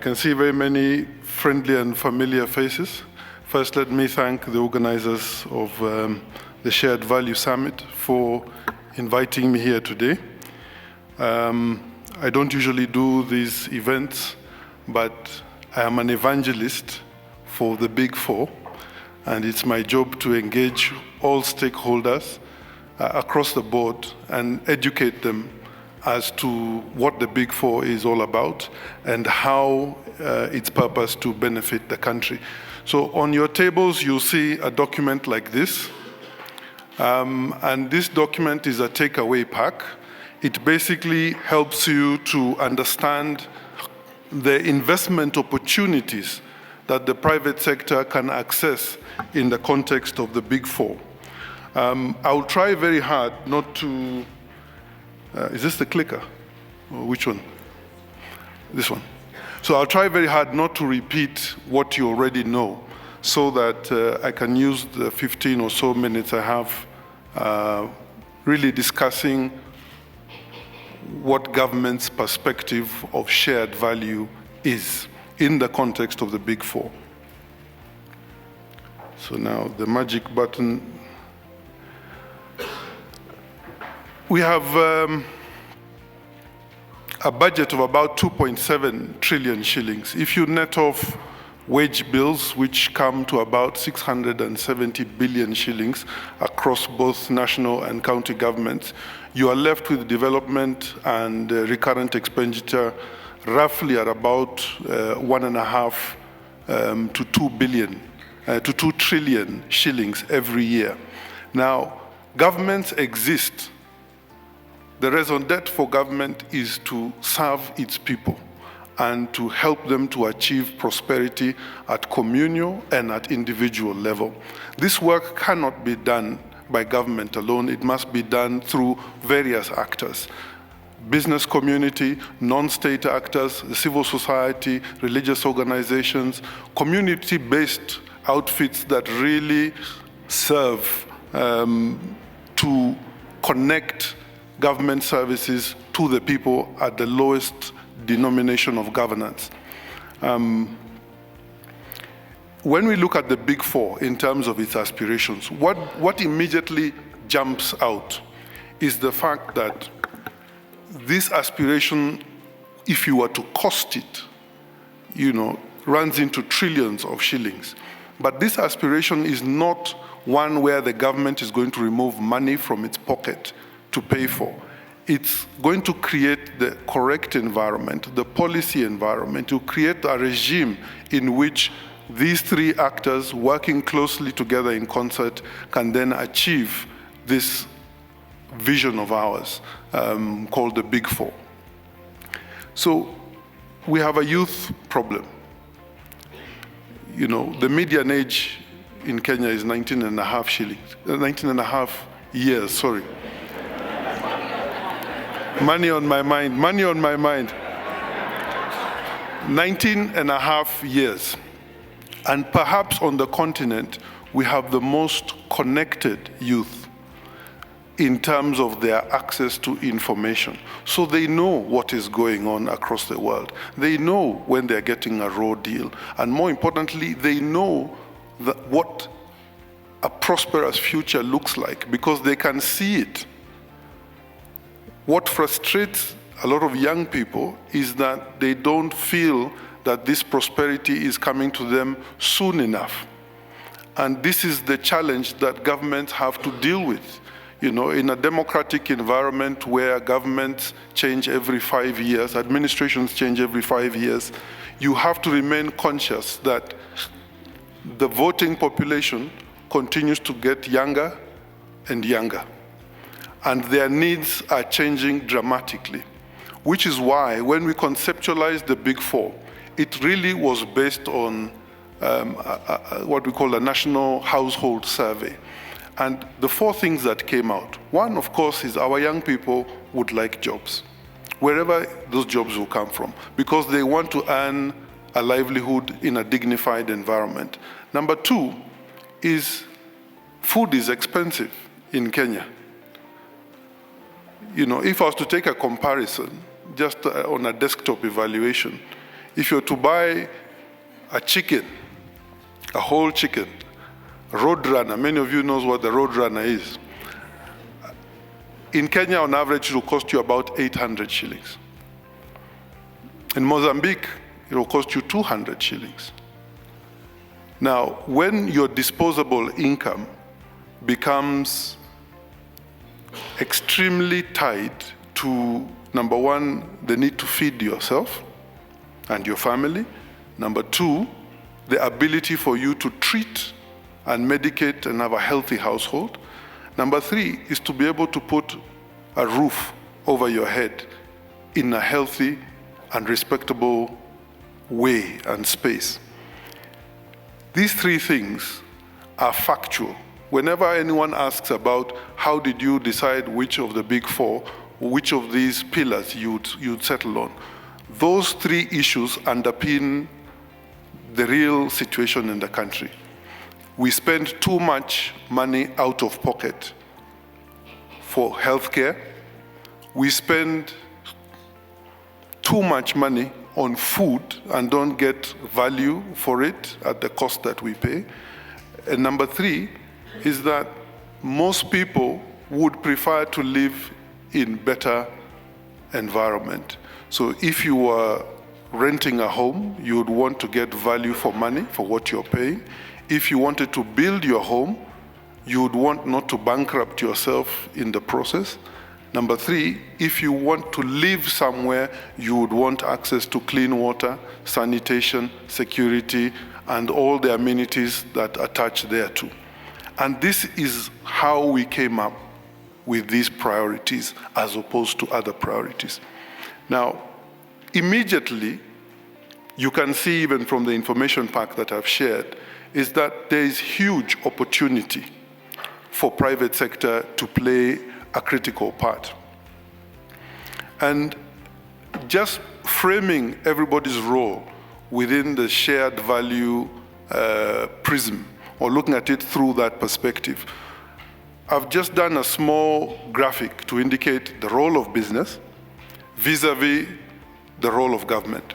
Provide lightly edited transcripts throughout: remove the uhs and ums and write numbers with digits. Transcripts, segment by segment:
can see very many friendly and familiar faces. First, let me thank the organizers of the Shared Value Summit for inviting me here today. I don't usually do these events, but I am an evangelist for the Big Four, and it's my job to engage all stakeholders across the board and educate them as to what the Big Four is all about and how its purpose to benefit the country. So on your tables, you'll see a document like this. And this document is a takeaway pack. It basically helps you to understand the investment opportunities that the private sector can access in the context of the Big Four. I'll try very hard not to, is this the clicker? Or which one? This one. So I'll try very hard not to repeat what you already know, so that I can use the 15 or so minutes I have really discussing what government's perspective of shared value is in the context of the Big Four. So now the magic button. We have a budget of about 2.7 trillion shillings. If you net off wage bills, which come to about 670 billion shillings across both national and county governments, you are left with development and recurrent expenditure roughly at about 1.5 to 2 billion, to 2 trillion shillings every year. Now, governments exist. The raison d'etre for government is to serve its people and to help them to achieve prosperity at communal and at individual level. This work cannot be done by government alone. It must be done through various actors: business community, non-state actors, civil society, religious organizations, community-based outfits that really serve to connect government services to the people at the lowest denomination of governance. When we look at the Big Four in terms of its aspirations, what immediately jumps out is the fact that this aspiration, if you were to cost it, runs into trillions of shillings. But this aspiration is not one where the government is going to remove money from its pocket to pay for. It's going to create the correct environment, the policy environment, to create a regime in which these three actors working closely together in concert can then achieve this vision of ours called the Big Four. So we have a youth problem. The median age in Kenya is 19 and a half years, sorry. Money on my mind, money on my mind. 19 and a half years. And perhaps on the continent, we have the most connected youth in terms of their access to information. So they know what is going on across the world. They know when they're getting a raw deal. And more importantly, they know what a prosperous future looks like because they can see it. What frustrates a lot of young people is that they don't feel that this prosperity is coming to them soon enough. And this is the challenge that governments have to deal with. In a democratic environment where governments change every 5 years, administrations change every 5 years, you have to remain conscious that the voting population continues to get younger and younger. And their needs are changing dramatically, which is why when we conceptualized the Big Four, it really was based on what we call a national household survey. And the four things that came out, one, of course, is our young people would like jobs, wherever those jobs will come from, because they want to earn a livelihood in a dignified environment. Number two is food is expensive in Kenya. If I was to take a comparison, just on a desktop evaluation, If you're to buy a chicken, a whole chicken, Roadrunner, many of you knows what the Roadrunner is. In Kenya, on average, it will cost you about 800 shillings. In Mozambique, it will cost you 200 shillings. Now, when your disposable income becomes extremely tied to, number one, the need to feed yourself and your family. Number two, the ability for you to treat and medicate and have a healthy household. Number three is to be able to put a roof over your head in a healthy and respectable way and space. These three things are factual. Whenever anyone asks about how did you decide which of the big four, which of these pillars you'd settle on, those three issues underpin the real situation in the country. We spend too much money out of pocket for healthcare. We spend too much money on food and don't get value for it at the cost that we pay. And number three is that most people would prefer to live in better environment. So if you were renting a home, you would want to get value for money for what you're paying. If you wanted to build your home, you would want not to bankrupt yourself in the process. Number three, if you want to live somewhere, you would want access to clean water, sanitation, security, and all the amenities that attach thereto. And this is how we came up with these priorities as opposed to other priorities. Now, immediately, you can see even from the information pack that I've shared, is that there is huge opportunity for private sector to play a critical part. And just framing everybody's role within the shared value prism, or looking at it through that perspective, I've just done a small graphic to indicate the role of business vis-a-vis the role of government.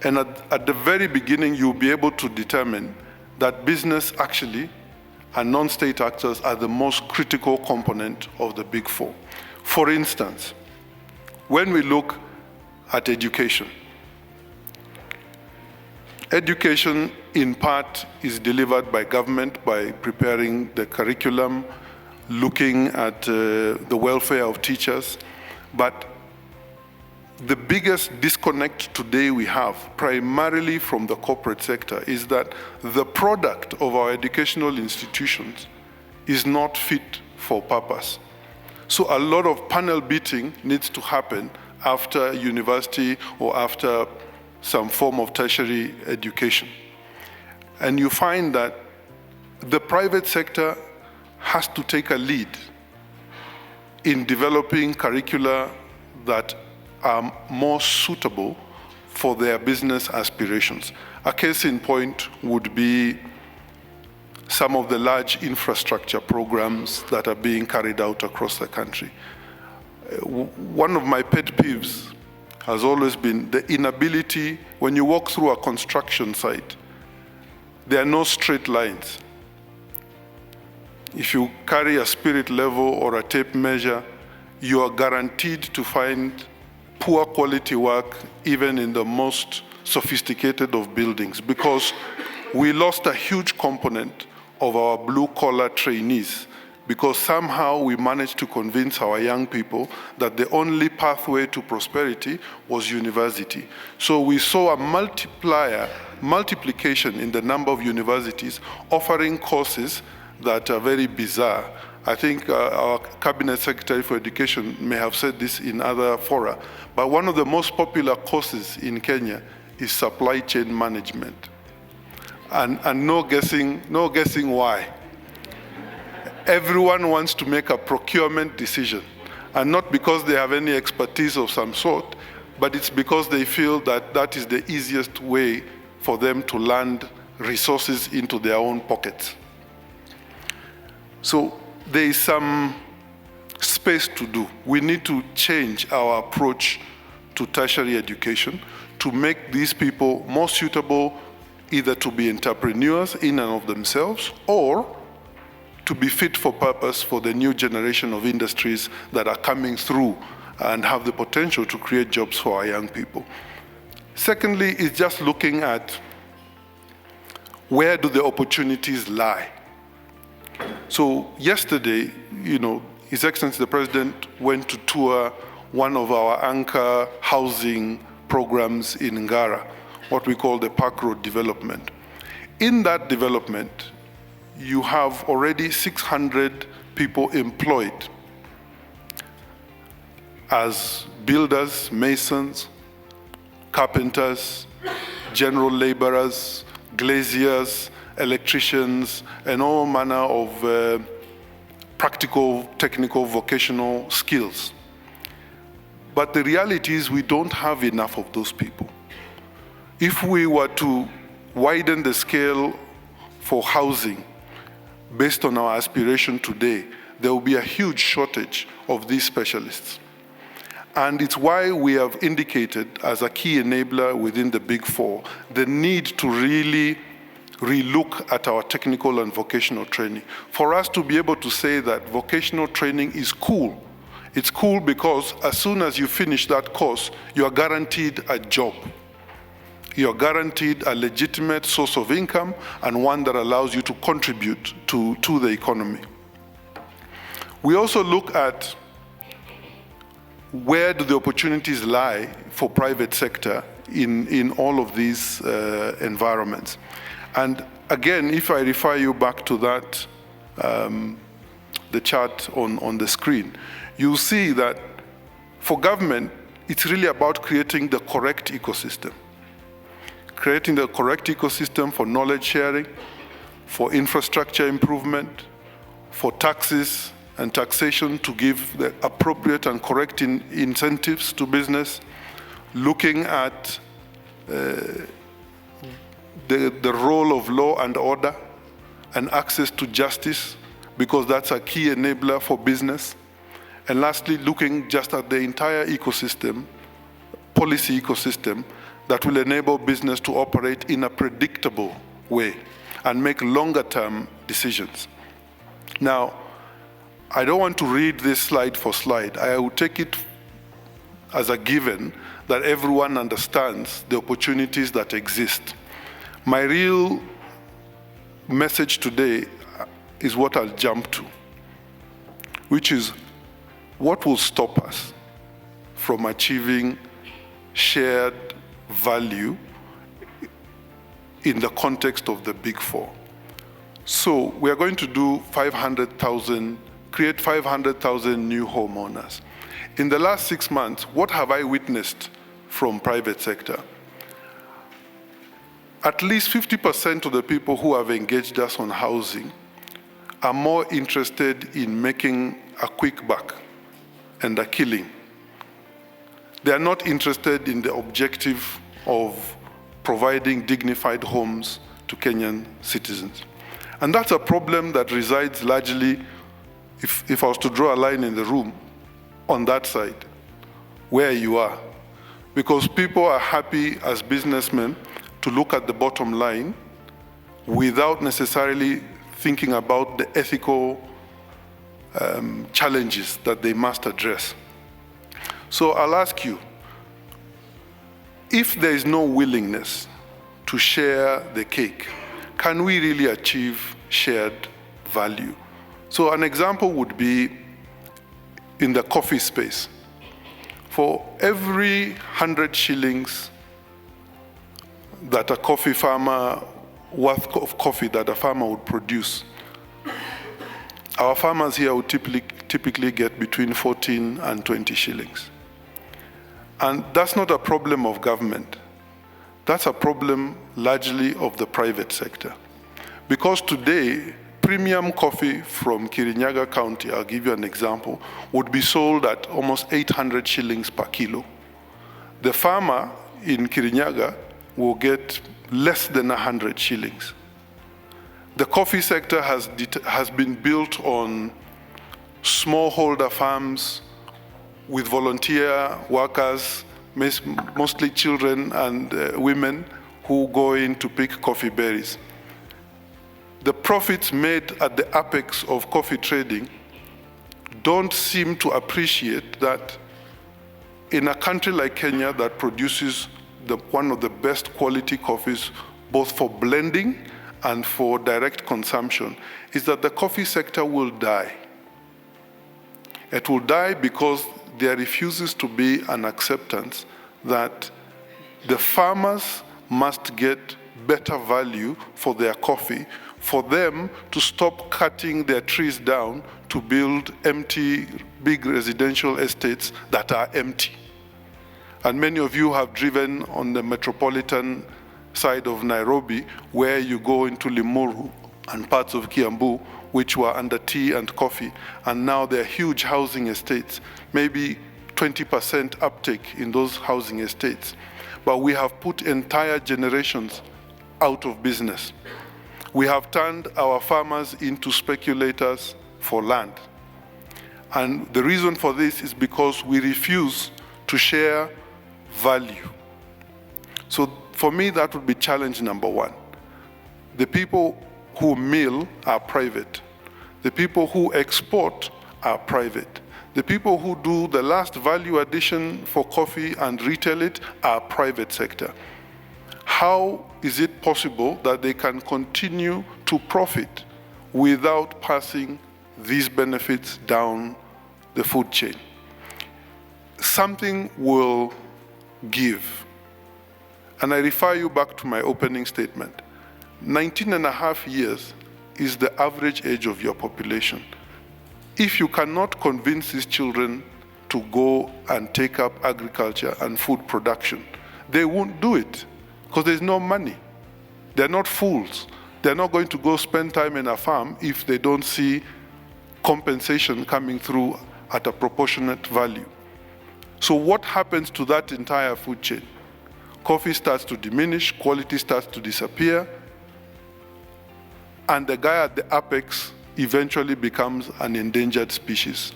And at the very beginning, you'll be able to determine that business actually and non-state actors are the most critical component of the big four. For instance, when we look at education, education in part is delivered by government by preparing the curriculum, looking at the welfare of teachers, but the biggest disconnect today we have, primarily from the corporate sector, is that the product of our educational institutions is not fit for purpose. So a lot of panel beating needs to happen after university or after some form of tertiary education. And you find that the private sector has to take a lead in developing curricula that are more suitable for their business aspirations. A case in point would be some of the large infrastructure programs that are being carried out across the country. One of my pet peeves has always been the inability, when you walk through a construction site, there are no straight lines. If you carry a spirit level or a tape measure, you are guaranteed to find poor quality work even in the most sophisticated of buildings, because we lost a huge component of our blue-collar trainees, because somehow we managed to convince our young people that the only pathway to prosperity was university. So we saw a multiplication in the number of universities offering courses that are very bizarre. I think our Cabinet Secretary for Education may have said this in other fora, but one of the most popular courses in Kenya is supply chain management. And no guessing why. Everyone wants to make a procurement decision, and not because they have any expertise of some sort, but it's because they feel that that is the easiest way for them to land resources into their own pockets. So there is some space to do. We need to change our approach to tertiary education to make these people more suitable either to be entrepreneurs in and of themselves or to be fit for purpose for the new generation of industries that are coming through and have the potential to create jobs for our young people. Secondly, is just looking at where do the opportunities lie. So yesterday, His Excellency the President went to tour one of our anchor housing programs in Ngara, what we call the Park Road development. In that development, you have already 600 people employed as builders, masons, carpenters, general laborers, glaziers, electricians, and all manner of practical, technical, vocational skills. But the reality is we don't have enough of those people. If we were to widen the scale for housing based on our aspiration today, there will be a huge shortage of these specialists. And it's why we have indicated as a key enabler within the Big Four, the need to really relook at our technical and vocational training. For us to be able to say that vocational training is cool. It's cool because as soon as you finish that course, you are guaranteed a job. You're guaranteed a legitimate source of income and one that allows you to contribute to the economy. We also look at where do the opportunities lie for private sector in all of these environments. And again, if I refer you back to that, the chart on the screen, you'll see that for government, it's really about creating the correct ecosystem. Creating the correct ecosystem for knowledge sharing, for infrastructure improvement, for taxes and taxation to give the appropriate and correct incentives to business, looking at the role of law and order and access to justice, because that's a key enabler for business. And lastly, looking just at the entire ecosystem, policy ecosystem, that will enable business to operate in a predictable way and make longer-term decisions. Now, I don't want to read this slide for slide. I will take it as a given that everyone understands the opportunities that exist. My real message today is what I'll jump to, which is what will stop us from achieving shared value in the context of the Big Four. So we are going to do create 500,000 new homeowners. In the last 6 months, what have I witnessed from private sector? At least 50% of the people who have engaged us on housing are more interested in making a quick buck and a killing. They are not interested in the objective of providing dignified homes to Kenyan citizens. And that's a problem that resides largely, if I was to draw a line in the room, on that side, where you are. Because people are happy as businessmen to look at the bottom line without necessarily thinking about the ethical challenges that they must address. So I'll ask you, if there is no willingness to share the cake, can we really achieve shared value? So an example would be in the coffee space. For every 100 shillings that a coffee farmer, worth of coffee that a farmer would produce, our farmers here would typically get between 14 and 20 shillings. And that's not a problem of government. That's a problem largely of the private sector. Because today, premium coffee from Kirinyaga County, I'll give you an example, would be sold at almost 800 shillings per kilo. The farmer in Kirinyaga will get less than 100 shillings. The coffee sector has been built on smallholder farms with volunteer workers mostly children and women who go in to pick coffee berries. The profits made at the apex of coffee trading don't seem to appreciate that in a country like Kenya that produces one of the best quality coffees, both for blending and for direct consumption, is that the coffee sector will die. It will die because there refuses to be an acceptance that the farmers must get better value for their coffee, for them to stop cutting their trees down to build empty, big residential estates that are empty. And many of you have driven on the metropolitan side of Nairobi, where you go into Limuru and parts of Kiambu, which were under tea and coffee, and now they're huge housing estates, maybe 20% uptake in those housing estates. But we have put entire generations out of business. We have turned our farmers into speculators for land. And the reason for this is because we refuse to share value. So for me, that would be challenge number one. The people who mill are private. The people who export are private. The people who do the last value addition for coffee and retail it are private sector. How is it possible that they can continue to profit without passing these benefits down the food chain? Something will give. And I refer you back to my opening statement. 19 and a half years is the average age of your population. If you cannot convince these children to go and take up agriculture and food production, they won't do it because there's no money. They're not fools. They're not going to go spend time in a farm if they don't see compensation coming through at a proportionate value. So what happens to that entire food chain? Coffee starts to diminish, quality starts to disappear, and the guy at the apex eventually becomes an endangered species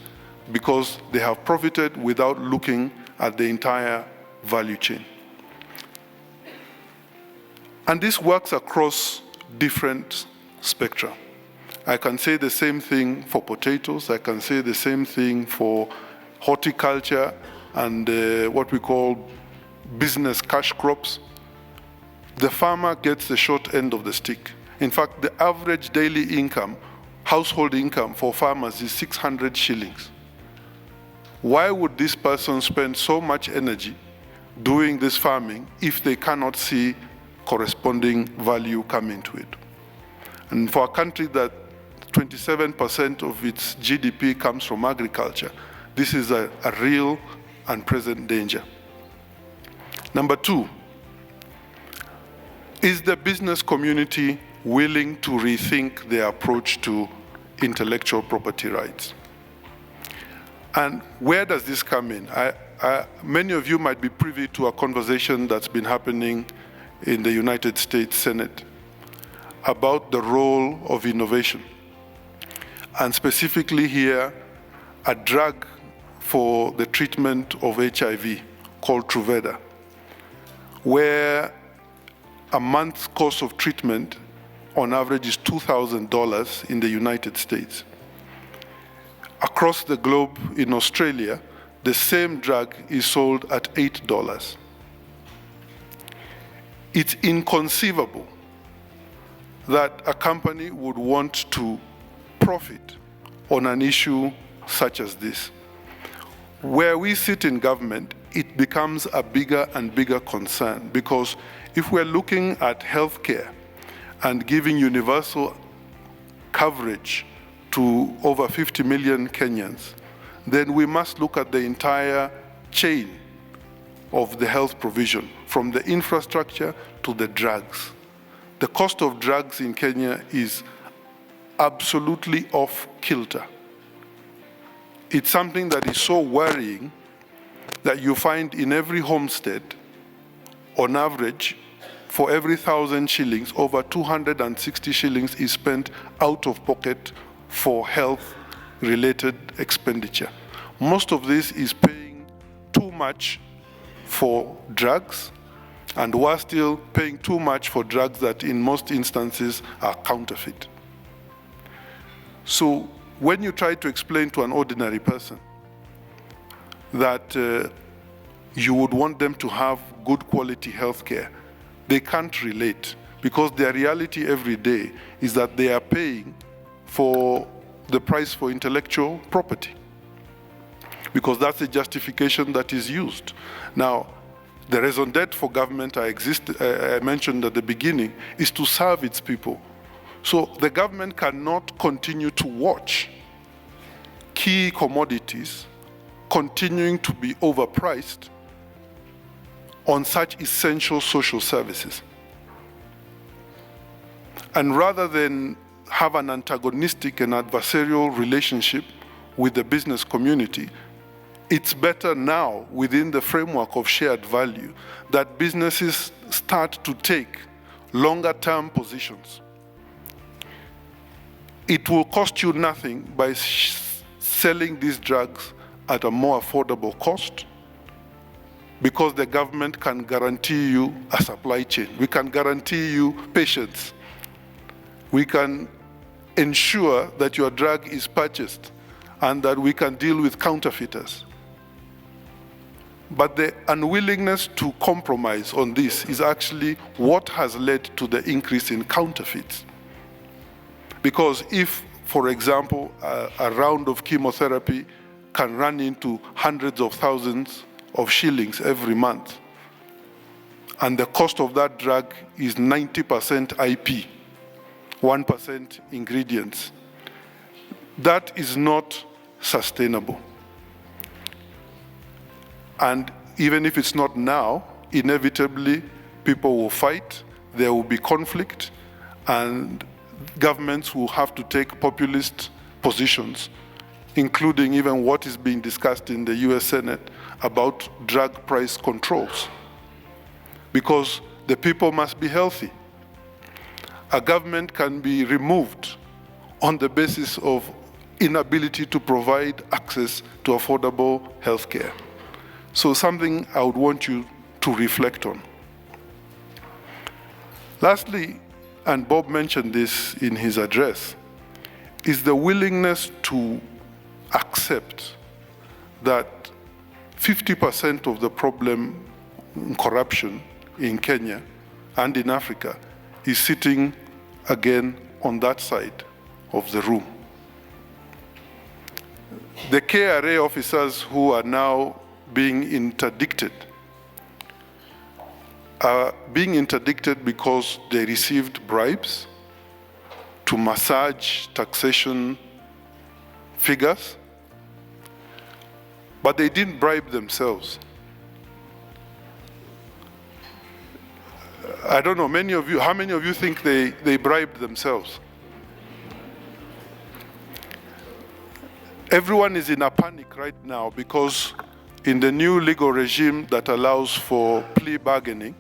because they have profited without looking at the entire value chain. And this works across different spectra. I can say the same thing for potatoes, I can say the same thing for horticulture and what we call business cash crops. The farmer gets the short end of the stick. In fact, the average daily income, household income for farmers is 600 shillings. Why would this person spend so much energy doing this farming if they cannot see corresponding value come into it? And for a country that 27% of its GDP comes from agriculture, this is a real and present danger. Number two, is the business community willing to rethink their approach to intellectual property rights? And where does this come in? Many of you might be privy to a conversation that's been happening in the United States Senate about the role of innovation. And specifically here, a drug for the treatment of HIV called Truvada, where a month's course of treatment on average is $2,000 in the United States. Across the globe in Australia, the same drug is sold at $8. It's inconceivable that a company would want to profit on an issue such as this. Where we sit in government, it becomes a bigger and bigger concern, because if we're looking at healthcare and giving universal coverage to over 50 million Kenyans, then we must look at the entire chain of the health provision, from the infrastructure to the drugs. The cost of drugs in Kenya is absolutely off kilter. It's something that is so worrying that you find in every homestead, on average, for every 1,000 shillings, over 260 shillings is spent out of pocket for health-related expenditure. Most of this is paying too much for drugs, and we're still paying too much for drugs that in most instances are counterfeit. So when you try to explain to an ordinary person that you would want them to have good quality healthcare, they can't relate, because their reality every day is that they are paying for the price for intellectual property, because that's the justification that is used. Now, the raison d'etre for government I mentioned at the beginning is to serve its people. So the government cannot continue to watch key commodities continuing to be overpriced on such essential social services. And rather than have an antagonistic and adversarial relationship with the business community, it's better now, within the framework of shared value, that businesses start to take longer-term positions. It will cost you nothing by selling these drugs at a more affordable cost, because the government can guarantee you a supply chain. We can guarantee you patients. We can ensure that your drug is purchased and that we can deal with counterfeiters. But the unwillingness to compromise on this is actually what has led to the increase in counterfeits. Because if, for example, a round of chemotherapy can run into hundreds of thousands of shillings every month, and the cost of that drug is 90% IP, 1% ingredients, that is not sustainable. And even if it's not now, inevitably people will fight, there will be conflict, and governments will have to take populist positions, including even what is being discussed in the US Senate about drug price controls, because the people must be healthy. A government can be removed on the basis of inability to provide access to affordable health care. So something I would want you to reflect on. Lastly, and Bob mentioned this in his address, is the willingness to accept that 50% of the problem in corruption in Kenya and in Africa is sitting again on that side of the room. The KRA officers who are now being interdicted are being interdicted because they received bribes to massage taxation figures, but they didn't bribe themselves. I don't know, how many of you think they bribed themselves? Everyone is in a panic right now because in the new legal regime that allows for plea bargaining,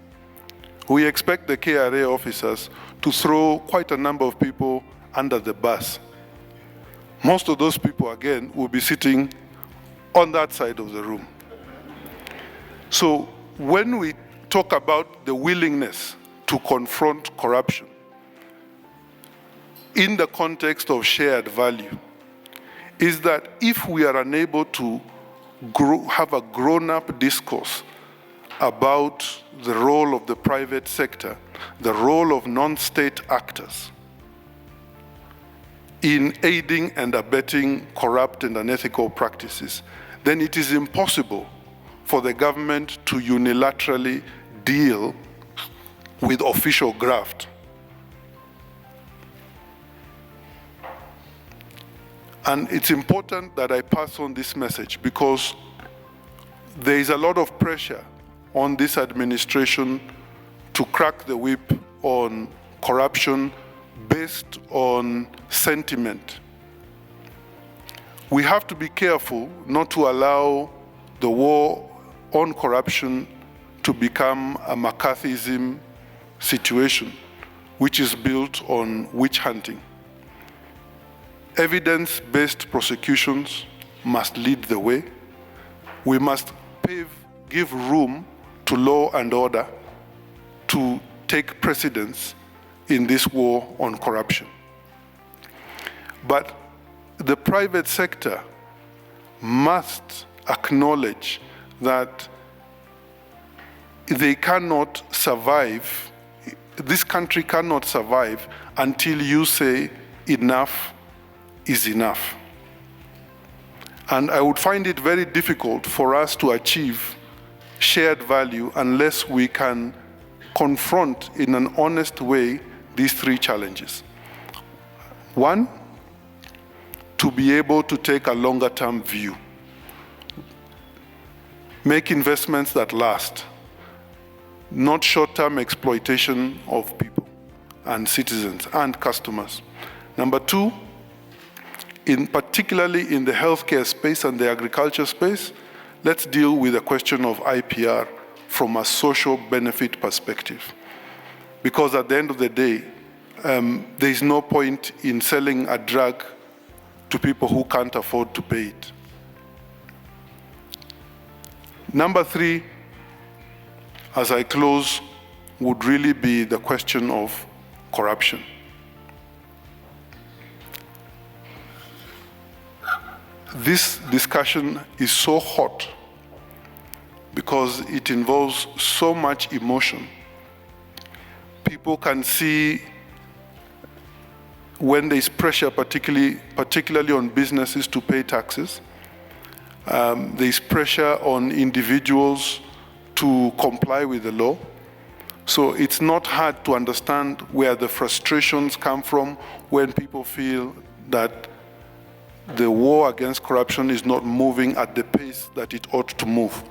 we expect the KRA officers to throw quite a number of people under the bus. Most of those people, again, will be sitting on that side of the room. So when we talk about the willingness to confront corruption in the context of shared value, is that if we are unable to have a grown-up discourse about the role of the private sector, the role of non-state actors in aiding and abetting corrupt and unethical practices, then it is impossible for the government to unilaterally deal with official graft. And it's important that I pass on this message because there is a lot of pressure on this administration to crack the whip on corruption based on sentiment. We have to be careful not to allow the war on corruption to become a McCarthyism situation, which is built on witch hunting. Evidence-based prosecutions must lead the way. We must give room to law and order to take precedence in this war on corruption. But the private sector must acknowledge that they cannot survive, this country cannot survive until you say enough is enough. And I would find it very difficult for us to achieve shared value unless we can confront in an honest way these three challenges. One, to be able to take a longer term view. Make investments that last, not short-term exploitation of people and citizens and customers. Number two, particularly in the healthcare space and the agriculture space, let's deal with the question of IPR from a social benefit perspective. Because at the end of the day, there is no point in selling a drug to people who can't afford to pay it. Number three, as I close, would really be the question of corruption. This discussion is so hot because it involves so much emotion. People can see when there is pressure, particularly on businesses to pay taxes. There is pressure on individuals to comply with the law. So it's not hard to understand where the frustrations come from when people feel that the war against corruption is not moving at the pace that it ought to move.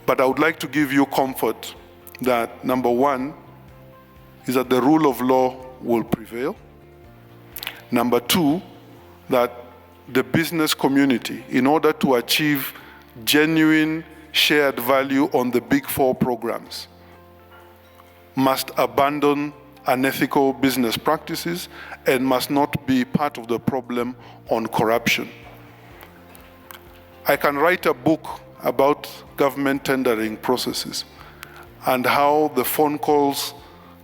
But I would like to give you comfort that number one is that the rule of law will prevail. Number two, that the business community, in order to achieve genuine shared value on the Big Four programs, must abandon unethical business practices and must not be part of the problem on corruption. I can write a book about government tendering processes and how the phone calls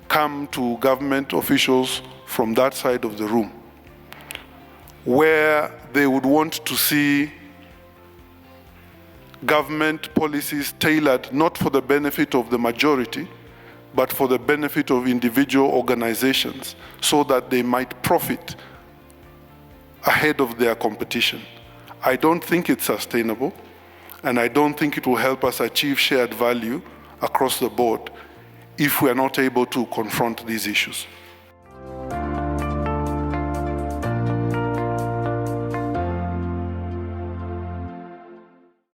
come to government officials from that side of the room, where they would want to see government policies tailored not for the benefit of the majority, but for the benefit of individual organizations so that they might profit ahead of their competition. I don't think it's sustainable, and I don't think it will help us achieve shared value across the board if we are not able to confront these issues.